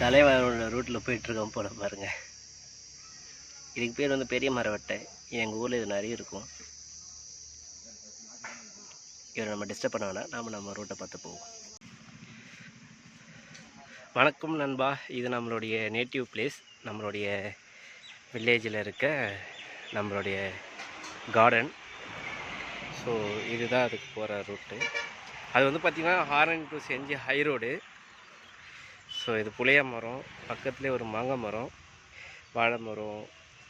தலைவரோட ரூட்டில் போயிட்டுருக்கோம் போல பாருங்கள். இதுக்கு பேர் வந்து பெரிய மரவட்டை. எங்கள் ஊரில் இது நிறைய இருக்கும். இவரை நம்ம டிஸ்டர்ப் பண்ண வேணாம், நம்ம ரூட்டை பார்த்து போவோம். வணக்கம் நண்பா, இது நம்மளுடைய நேட்டிவ் பிளேஸ், நம்மளுடைய வில்லேஜில் இருக்க நம்மளுடைய கார்டன். ஸோ இதுதான் அதுக்கு போகிற ரூட்டு. அது வந்து பார்த்திங்கன்னா ஹாரன் டு செஞ்சி ஹை ரோடு. ஸோ இது புளிய மரம், பக்கத்துலேயே ஒரு மாங்காய் மரம், வாழை மரம்,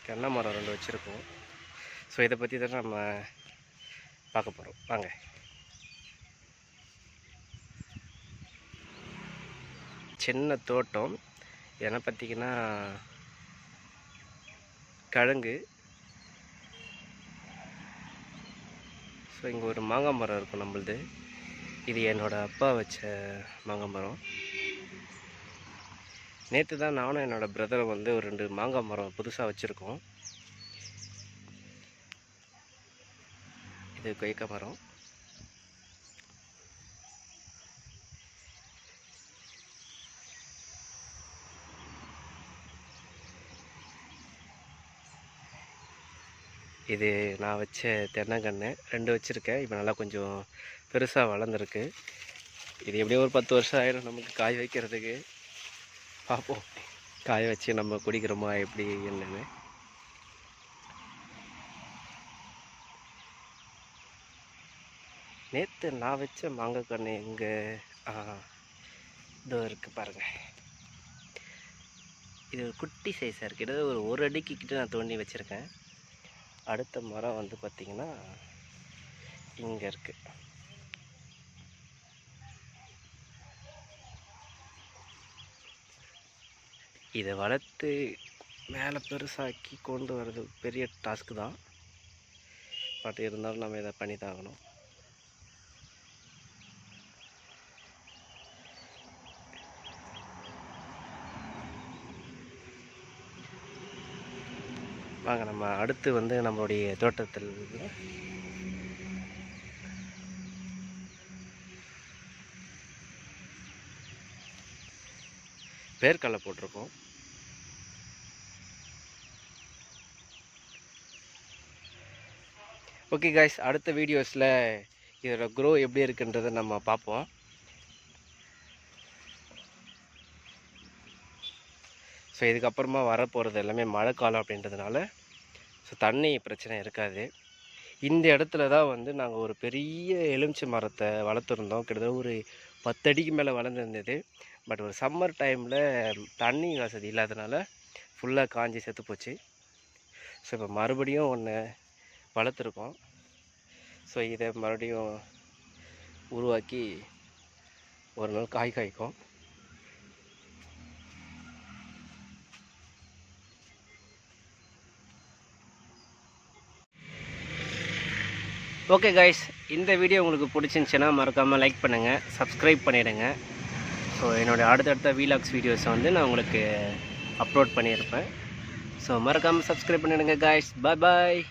தென்னை மரம் 2 வச்சுருக்கோம். ஸோ இதை பற்றி தான் நம்ம பார்க்க போகிறோம். வாங்க. சின்ன தோட்டம். என்ன பார்த்திங்கன்னா கிழங்கு. ஸோ இங்கே ஒரு மாங்காய் மரம் இருக்கும் நம்மளுது. இது என்னோடய அப்பா வச்ச மாங்காய் மரம். நேற்று தான் நானும் என்னோடய பிரதரும் வந்து ஒரு 2 மாங்காய் மரம் புதுசாக வச்சுருக்கோம். இது கொய்க்கா மரம். இது நான் வச்ச தென்னங்கன்று 2 வச்சுருக்கேன். இப்போ நல்லா கொஞ்சம் பெருசாக வளர்ந்துருக்கு. இது எப்படியும் ஒரு 10 வருஷம் ஆயிடும் நமக்கு காய் வைக்கிறதுக்கு. பார்ப்போம், காய வச்சு நம்ம குடிக்கிறோமா எப்படி என்னன்னு. நேற்று நான் வச்ச மாங்காய் கன்று எங்கே இதோ இருக்குது பாருங்கள். இது ஒரு குட்டி சைஸாக இருக்குது. கிட்டத்தட்ட ஒரு அடிக்கு கிட்ட நான் தோண்டி வச்சுருக்கேன். அடுத்த மரம் வந்து பார்த்திங்கன்னா இங்கே இருக்குது. இதை வளர்த்து மேலே பெருசாக்கி கொண்டு வர்றது பெரிய டாஸ்க்கு தான். பட் இருந்தாலும் நம்ம இதை பண்ணி தான் ஆகணும். வாங்க நம்ம அடுத்து வந்து நம்மளுடைய தோட்டத்தில் வேர்க்கடலை போட்டிருக்கோம். ஓகே காய்ஸ், அடுத்த வீடியோஸில் இதோட க்ரோ எப்படி இருக்குன்றதை நம்ம பார்ப்போம். ஸோ இதுக்கப்புறமா வரப்போகிறது எல்லாமே மழை காலம் அப்படின்றதுனால ஸோ தண்ணி பிரச்சனை இருக்காது. இந்த இடத்துல தான் வந்து நாங்கள் ஒரு பெரிய எலுமிச்சை மரத்தை வளர்த்துருந்தோம். கிட்டத்தட்ட ஒரு 10 அடிக்கு மேலே வளர்ந்துருந்தது. பட் ஒரு சம்மர் டைமில் தண்ணி வசதி இல்லாதனால ஃபுல்லாக காஞ்சி செத்து போச்சு. ஸோ இப்போ மறுபடியும் ஒன்று வளர்த்துருக்கோம். ஸோ இதை மறுபடியும் உருவாக்கி ஒரு நாள் காய் காய்க்கும். ஓகே காய்ஸ், இந்த வீடியோ உங்களுக்கு பிடிச்சிருந்துச்சின்னா மறக்காமல் லைக் பண்ணுங்கள், சப்ஸ்கிரைப் பண்ணிவிடுங்க. ஸோ என்னோடய அடுத்தடுத்த வீலாக்ஸ் வீடியோஸை வந்து நான் உங்களுக்கு அப்லோட் பண்ணியிருப்பேன். ஸோ மறக்காமல் சப்ஸ்கிரைப் பண்ணிவிடுங்க காய்ஸ். பாய் பாய்.